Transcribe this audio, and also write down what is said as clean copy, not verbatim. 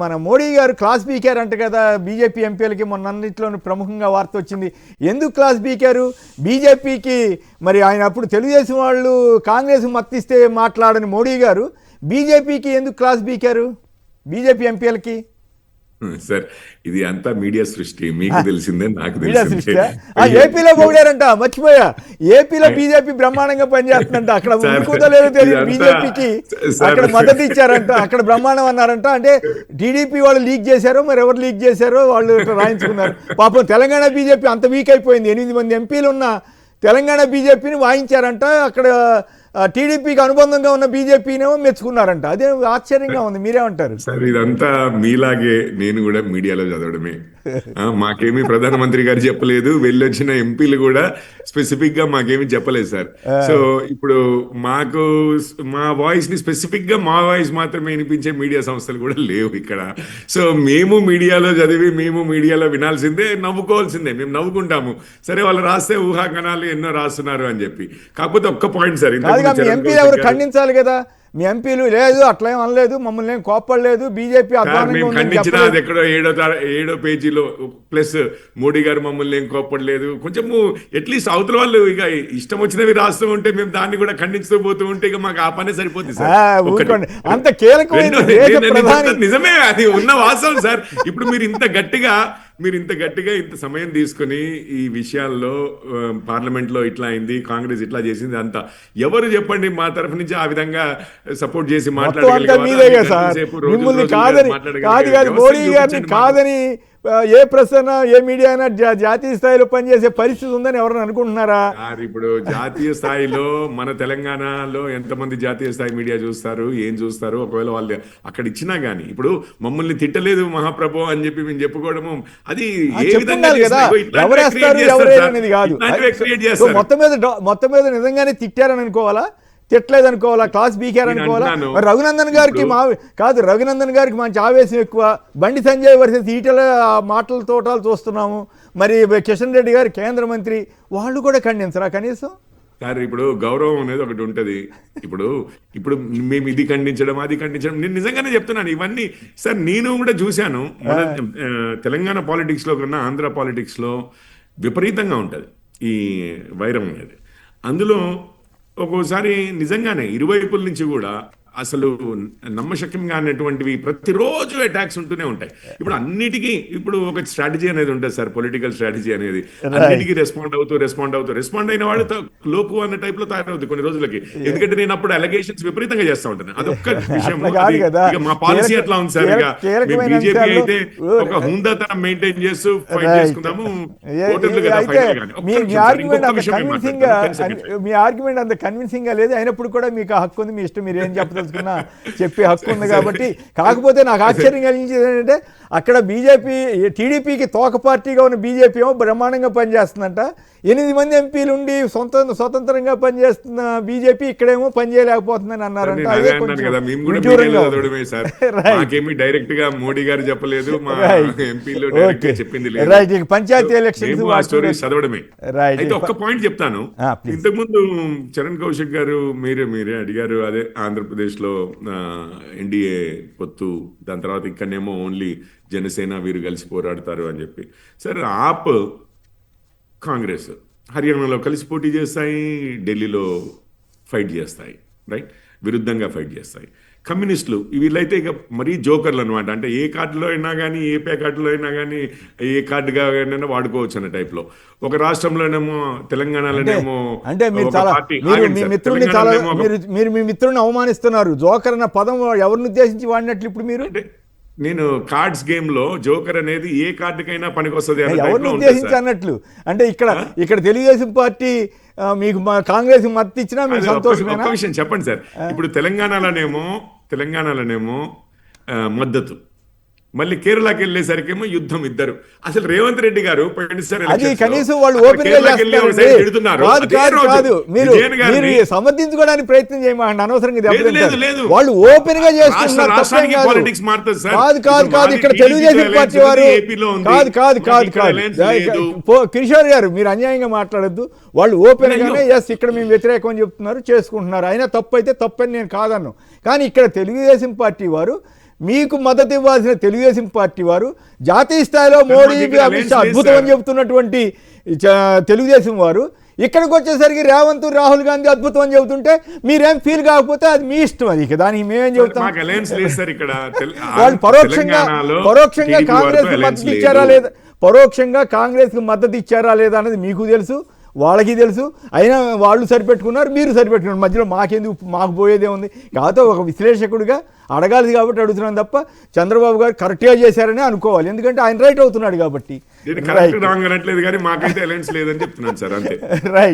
మన మోడీ గారు క్లాస్ బీకారు అంట కదా బీజేపీ ఎంపీలకి మొన్నన్నింటిలోనూ ప్రముఖంగా వార్త వచ్చింది. ఎందుకు క్లాస్ బీకారు? బీజేపీకి మరి ఆయన అప్పుడు తెలుగుదేశం వాళ్ళు కాంగ్రెస్ మత్తిస్తే మాట్లాడని మోడీ గారు బీజేపీకి ఎందుకు క్లాస్ బీకారు బీజేపీ ఎంపీలకి? సార్ ఇది అంతా మీడియా సృష్టి, మీకు తెలిసిందే నాకు తెలిసిందే. ఏపీలో పొగిడారంట, మర్చిపోయా. ఏపీలో బీజేపీ బ్రహ్మాండంగా పనిచేస్తుందంట, అక్కడ ఉంటుందో తెలియదు. బీజేపీకి అక్కడ మద్దతు ఇచ్చారంట, అక్కడ బ్రహ్మాండం అన్నారంట. అంటే టీడీపీ వాళ్ళు లీక్ చేశారో మరి ఎవరు లీక్ చేశారో వాళ్ళు రాయించుకున్నారు. పాపం తెలంగాణ బీజేపీ అంత వీక్ అయిపోయింది. 8 మంది ఎంపీలు ఉన్న తెలంగాణ బీజేపీని వాయించారంట. అక్కడ టీడీపీకి అనుబంధంగా ఉన్న బీజేపీనేమో మెచ్చుకున్నారంట. అదే ఆశ్చర్యంగా ఉంది. మీరేమంటారు సార్? ఇదంతా మీలాగే నేను కూడా మీడియాలో చదవడమే. మాకేమీ ప్రధానమంత్రి గారు చెప్పలేదు, వెళ్ళొచ్చిన ఎంపీలు కూడా స్పెసిఫిక్ గా మాకేమీ చెప్పలేదు సార్. సో ఇప్పుడు మాకు మా వాయిస్ ని స్పెసిఫిక్ గా మా వాయిస్ మాత్రమే వినిపించే మీడియా సంస్థలు కూడా లేవు ఇక్కడ. సో మేము మీడియాలో చదివి మేము మీడియాలో వినాల్సిందే, నవ్వుకోవాల్సిందే. మేము నవ్వుకుంటాము, సరే వాళ్ళు రాస్తే ఊహాగణాలు ఎన్నో రాస్తున్నారు అని చెప్పి. కాకపోతే ఒక్క పాయింట్ సార్, ఎంపీలు ఎవరు ఖండించాలి కదా. మీ ఎంపీలు లేదు అట్లా ఏం అనలేదు, మమ్మల్ని ఏం కోప్పడలేదు, బీజేపీ ఖండించిన అది ఎక్కడో 7వ పేజీలో ప్లస్ మోడీ గారు మమ్మల్ని ఏం కోప్పడలేదు. కొంచెము అట్లీస్ట్ అవతల వాళ్ళు ఇక ఇష్టం వచ్చినవి రాస్తూ ఉంటే మేము దాన్ని కూడా ఖండిస్తూ పోతూ ఉంటే ఇక మాకు ఆ పనే సరిపోతుంది సార్. అంత కీలకమైన నిజమే, అది ఉన్న వాస్తవం సార్. ఇప్పుడు మీరు ఇంత గట్టిగా ఇంత సమయం తీసుకుని ఈ విషయాల్లో పార్లమెంట్లో ఇట్లా అయింది, కాంగ్రెస్ ఇట్లా చేసింది అంతా ఎవరు చెప్పండి మా తరఫు నుంచి ఆ విధంగా సపోర్ట్ చేసి కాదని ఏ ప్రశ్న ఏ మీడియా అయినా జాతీయ స్థాయిలో పనిచేసే పరిస్థితి ఉందని ఎవరైనా అనుకుంటున్నారా? ఇప్పుడు జాతీయ స్థాయిలో మన తెలంగాణలో ఎంతమంది జాతీయ స్థాయి మీడియా చూస్తారు, ఏం చూస్తారు? ఒకవేళ వాళ్ళు అక్కడ ఇచ్చినా గానీ ఇప్పుడు మమ్మల్ని తిట్టలేదు మహాప్రభు అని చెప్పి మేము చెప్పుకోవడము అది ఏ విధంగా అనేది కాదు. మొత్తం మీద నిజంగానే తిట్టారని అనుకోవాలా, తిట్టలేదు అనుకోవాలా, క్లాస్ బీకారు అనుకోవాలా? రఘునందన్ గారికి రఘునందన్ గారికి మంచి ఆవేశం ఎక్కువ. బండి సంజయ్ వర్సెస్ ఈటల మాటల తోటాలు చూస్తున్నాము. మరి కిషన్ రెడ్డి గారు కేంద్ర మంత్రి, వాళ్ళు కూడా ఖండించరా కనీసం? సార్ ఇప్పుడు గౌరవం అనేది ఒకటి ఉంటది. ఇప్పుడు మేము ఇది ఖండించడం అది ఖండించడం, నేను నిజంగానే చెప్తున్నాను ఇవన్నీ సార్. నేను కూడా చూశాను మన తెలంగాణ పాలిటిక్స్ లో కన్నా ఆంధ్ర పాలిటిక్స్ లో విపరీతంగా ఉంటది ఈ వైరం అనేది. అందులో ఒక్కోసారి నిజంగానే ఇరువైపుల నుంచి కూడా అసలు నమ్మశక్యంగా అనేటువంటివి ప్రతిరోజు అటాక్స్ ఉంటూనే ఉంటాయి. ఇప్పుడు అన్నిటికీ ఇప్పుడు ఒక స్ట్రాటజీ అనేది ఉంటుంది సార్, పొలిటికల్ స్ట్రాటజీ అనేది. అన్నిటికీ రెస్పాండ్ అయిన వాడు లోపు అన్న టైప్ లో తయారవుతుంది కొన్ని రోజులకి. ఎందుకంటే నేను అప్పుడు అలిగేషన్స్ విపరీతంగా చేస్తా ఉంటాను. అదొక్క విషయం. మా పాలసీ అట్లా ఉంది సార్. ఇక బీజేపీ అయితే ఒక హుందాతనం మెయింటైన్ చేస్తూ ఫైట్ చేసుకుందాము. మీ ఆర్గ్యుమెంట్ అంత కన్విన్సింగ్ గా లేదు, అయినప్పుడు కూడా మీకు హక్కు ఉంది, మీ ఇష్టం, మీరు ఏం చెప్పదు చెప్పే హక్కు ఉంది కాబట్టి. కాకపోతే నాకు ఆశ్చర్యం కలిగించేది ఏంటంటే అక్కడ బీజేపీ టీడీపీకి తోక పార్టీగా ఉన్న బీజేపీ ఏమో బ్రహ్మాండంగా పనిచేస్తుందంట. 8 మంది ఎంపీలు ఉండి స్వతంత్రంగా పనిచేస్తున్న బీజేపీ ఇక్కడేమో పనిచేయలేకపోతుందని అన్నారంట. డైరెక్ట్ గా మోడీ గారు చెప్పలేదు, పంచాయతీ ఎలక్షన్స్ చదవడమే. అయితే ఒక్క పాయింట్ చెప్తాను. ఇంతకుముందు చరణ్ కౌశిక్ గారు మీరే అడిగారు, అదే ఆంధ్రప్రదేశ్ లో ఎన్డీఏ పొత్తు, దాని తర్వాత ఇక్కడనేమో ఓన్లీ జనసేన వీరు కలిసి పోరాడతారు అని చెప్పి. సరే ఆప్ కాంగ్రెస్ హర్యానాలో కలిసి పోటీ చేస్తాయి, ఢిల్లీలో ఫైట్ చేస్తాయి, రైట్, విరుద్ధంగా ఫైట్ చేస్తాయి. కమ్యూనిస్టులు వీళ్ళైతే ఇక మరీ జోకర్లు అనమాట. అంటే ఏ కార్డులో అయినా కానీ, ఏ ప్యాకెట్లో అయినా కానీ, ఏ కార్డుగా అయినా వాడుకోవచ్చు అనే టైప్లో. ఒక రాష్ట్రంలోనేమో తెలంగాణలోనేమో అంటే మీరు మీ మిత్రుడిని అవమానిస్తున్నారు. జోకర్ అన్న పదం ఎవరిని ఉద్దేశించి వాడినట్లు ఇప్పుడు మీరు? నేను కార్డ్స్ గేమ్ లో జోకర్ అనేది ఏ కార్డుకైనా పనికొస్తుంది ఎవరిని ఉద్దేశించి అన్నట్లు. అంటే ఇక్కడ తెలుగుదేశం పార్టీ మీకు కాంగ్రెస్ మద్దతు ఇచ్చినా మీకు సంతోషమేనా? ఒక విషయం చెప్పండి సార్. ఇప్పుడు తెలంగాణలోనేమో మద్దతు, మళ్ళీ కేరళకి వెళ్ళేసరికేమో యుద్ధం ఇద్దరు. అసలు రేవంత్ రెడ్డి గారు కనీసం వాళ్ళు ఓపెన్ సమర్థించుకోవడానికి ప్రయత్నం చేయమండి, అనవసరంగా వాళ్ళు ఓపెన్ గా చేస్తున్నారు. కాదు ఇక్కడ తెలుగుదేశం పార్టీ వారు కాదు కిషోర్ గారు, మీరు అన్యాయంగా మాట్లాడద్దు. వాళ్ళు ఓపెన్ గానే ఎస్ ఇక్కడ మేము వ్యతిరేకం అని చెప్తున్నారు, చేసుకుంటున్నారు. అయినా తప్పు అయితే తప్పని నేను కాదన్ను. కానీ ఇక్కడ తెలుగుదేశం పార్టీ వారు మీకు మద్దతు ఇవ్వాల్సిన తెలుగుదేశం పార్టీ వారు, జాతీయ స్థాయిలో మోడీ అమిత్ షా అద్భుతం అని చెబుతున్నటువంటి తెలుగుదేశం వారు ఇక్కడికి వచ్చేసరికి రేవంత్ రాహుల్ గాంధీ అద్భుతం అని చెబుతుంటే మీరేం ఫీల్ కాకపోతే అది మీ ఇష్టం. అది దానికి మేమేం చెబుతాం. వాళ్ళు పరోక్షంగా కాంగ్రెస్ మద్దతు ఇచ్చారా లేదా, పరోక్షంగా కాంగ్రెస్కి మద్దతు ఇచ్చారా లేదా అనేది మీకు తెలుసు, వాళ్ళకి తెలుసు. అయినా వాళ్ళు సరిపెట్టుకున్నారు, మీరు సరిపెట్టుకున్నారు. మధ్యలో మాకెందుకు, మాకు పోయేదే ఉంది. కాకపోతే ఒక విశ్లేషకుడిగా అడగాలి కాబట్టి అడుగుతున్నాను తప్ప చంద్రబాబు గారు కరెక్ట్గా చేశారని అనుకోవాలి. ఎందుకంటే ఆయన రైట్ అవుతున్నాడు కాబట్టి. రాంగ్ అనట్లేదు కానీ మాకైతే అలయన్స్ లేదని చెప్తున్నాను సార్, అంతే. రైట్.